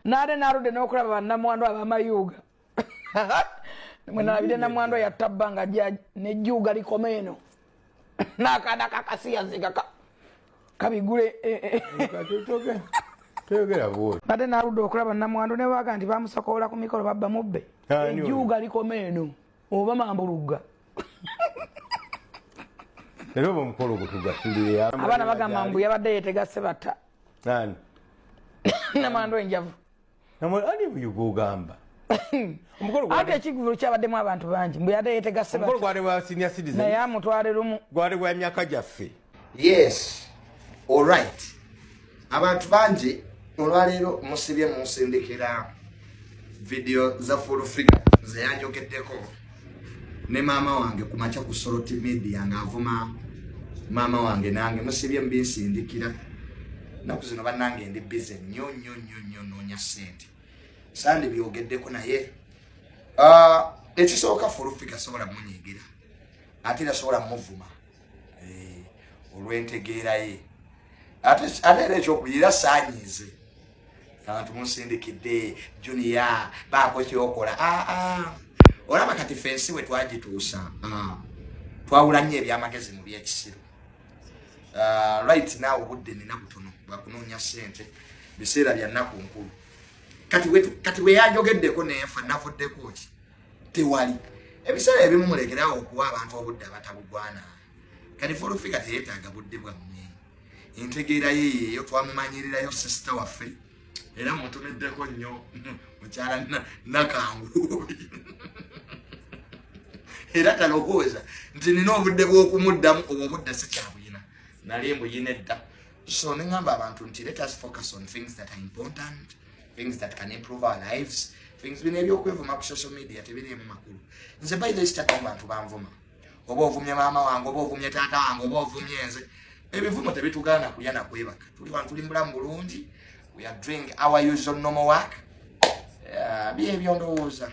nade narude nokulaba bannamwandu abamayuga mwenalabide namwandu yatabanga nejjuga likomeno nakada kakasiya zigaka kabigule tegera bwo nade narude okulaba namwandu ne baga nti bamusokola ku mikolo babba mubbe ejjuga likomeno oba mambuluga lero bomukolo gutugasulire abana bagamba mbu yabadde yetegase bata nani namwandu enjavu ali buyugamba umukolo gwa ate kiguru kyabaddemu abantu bangi mbu yadde yetegase bata umukolo gwali wa senior citizen naye amutwale lumu gwali gwa myaka gyaffe. Yes, all right. Abantu bangi olwaleero musibye munsindikira video za full figure zeyanjogeddeko ne mama wange ku macha ku Soroti Media ngavuma mama wange nange musibye mbinsindikira naku zino bannange ndi busy nnyo nonya sente sandi byogeddeko naye ekisooka full figure sobola munyigira ate nasobola muvuma olwentegeera ye ate ekyokubira saanyize abantu munsindikidde Junior baako kyokola olaba kati fensi we twagituusa twawula nnyo ebyamagezi mu byekisiro right now obudde nina butono bwakunoonya ssente biseera bya nnaku nkulu kati we yanjogeddeko nenfa navuddeko ki tewali ebiseera ebimu mulekerawo okuwa abantu obudde abatabugwana kati full figure teyeetaaga budde bwammwe entegeera yeeyo twamumanyirirayo sister waffe era mutumiddeko nnyo mukyala nakangu era talowooza nti nina obudde bw'okumuddamu obwo obudde sikyabuyina nali mbuyina edda so nengamba abantu nti let us focus on things that are important, things that can improve our lives, things bino ebyokwevuma ku social media tebiriemu makulu. Nze by the way abantu banvuma oba ovumye maama wange oba ovumye taata wange oba ovumye nze ebivumo tebitugaana kulya na kwebaka tuli wantu tuli mulamu bulungi we are doing our usual normal work byebyo ndowooza